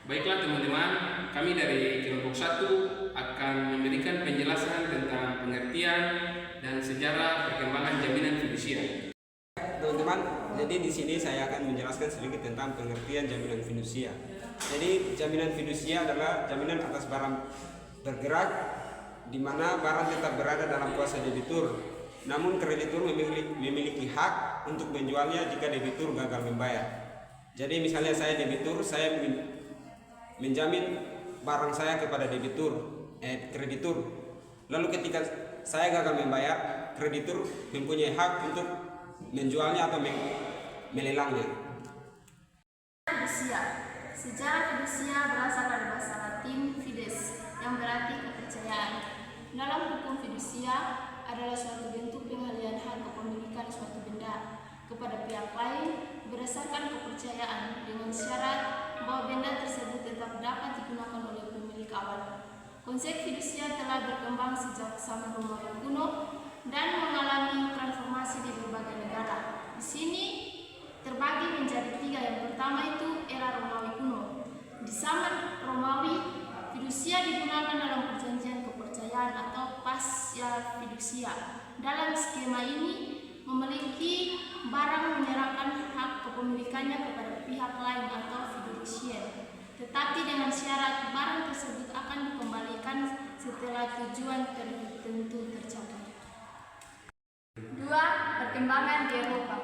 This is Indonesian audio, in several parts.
Baiklah teman-teman, kami dari kelompok 1 akan memberikan penjelasan tentang pengertian dan sejarah perkembangan jaminan fidusia. Teman-teman, jadi di sini saya akan menjelaskan sedikit tentang pengertian jaminan fidusia. Jadi jaminan fidusia adalah jaminan atas barang bergerak di mana barang tetap berada dalam kuasa debitur. Namun kreditur memiliki hak untuk menjualnya jika debitur gagal membayar. Jadi misalnya saya debitur, saya menjamin barang saya kepada kreditur. Lalu ketika saya gagal membayar, kreditur mempunyai hak untuk menjualnya atau melelangnya. Fidusia. Sejarah fidusia berasal dari bahasa Latin fides yang berarti kepercayaan. Dalam hukum fidusia adalah suatu bentuk pengalihan hak kepemilikan suatu benda kepada pihak lain berdasarkan kepercayaan dengan syarat bahwa benda tersebut tetap dapat digunakan oleh pemilik awal. Konsep fidusia telah berkembang sejak zaman Romawi kuno dan mengalami transformasi di berbagai negara. Di sini terbagi menjadi 3. Yang pertama itu era Romawi kuno. Di zaman Romawi, fidusia digunakan dalam perjanjian kepercayaan atau pasya fidusia. Dalam skema ini, memiliki barang menyerahkan hak kepemilikannya kepada pihak lain atau fiducian, tetapi dengan syarat barang tersebut akan dikembalikan setelah tujuan tertentu tercapai. 2. Perkembangan di Eropa.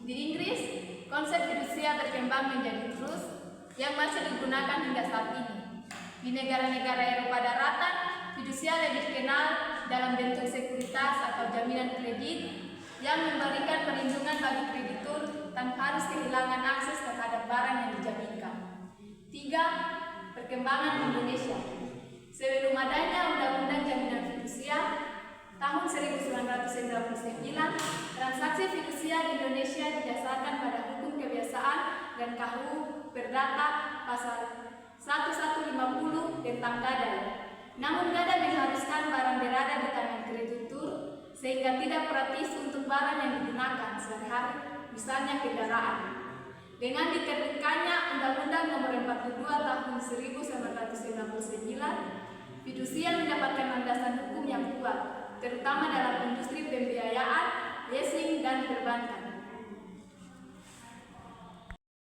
Di Inggris, konsep fidusia berkembang menjadi trust yang masih digunakan hingga saat ini. Di negara-negara Eropa daratan, fidusia lebih dikenal dalam bentuk sekuritas atau jaminan kredit yang memberikan perlindungan bagi kreditur tanpa harus kehilangan akses terhadap barang yang dijaminkan. 3. Perkembangan Indonesia. Sebelum adanya Undang-Undang Jaminan Fidusia tahun 1999, transaksi fidusia di Indonesia didasarkan pada hukum kebiasaan dan KUH Perdata pasal 1150 tentang gadai. Namun gadai mengharuskan barang berada di tangan kreditur sehingga tidak praktis untuk barang yang digunakan sehari-hari, misalnya kendaraan. Dengan diterbitkannya Undang-Undang Nomor 42 Tahun 1999, fidusia mendapatkan landasan hukum yang kuat, terutama dalam industri pembiayaan, leasing, dan perbankan.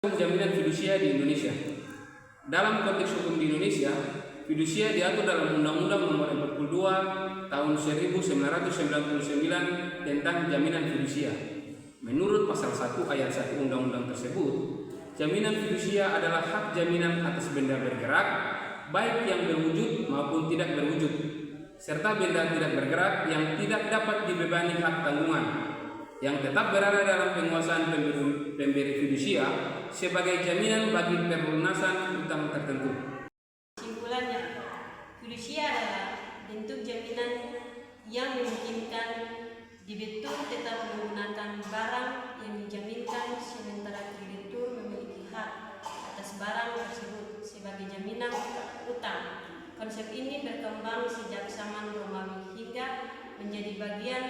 Jaminan fidusia di Indonesia. Dalam konteks hukum di Indonesia, fidusia diatur dalam Undang-Undang Nomor 42 Tahun 1999 tentang jaminan fidusia. Menurut pasal 1 ayat 1 undang-undang tersebut, jaminan fidusia adalah hak jaminan atas benda bergerak, baik yang berwujud maupun tidak berwujud, serta benda tidak bergerak yang tidak dapat dibebani hak tanggungan, yang tetap berada dalam penguasaan pemberi fidusia sebagai jaminan bagi pelunasan utang tertentu. Kesimpulannya, fidusia adalah bentuk jaminan yang memungkinkan debitur tetap menggunakan barang yang dijaminkan sementara kreditur memiliki hak atas barang tersebut sebagai jaminan utang. Konsep ini berkembang sejak zaman Romawi hingga menjadi bagian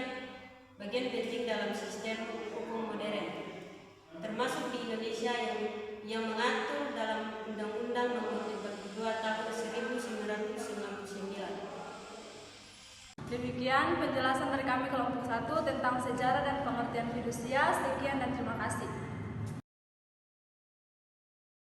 penting dalam sistem hukum modern, termasuk di Indonesia yang mengatur dalam Undang-Undang Nomor 42 Tahun 1999. Demikian penjelasan dari kami kelompok 1 tentang sejarah dan pengertian fidusia. Sekian dan terima kasih.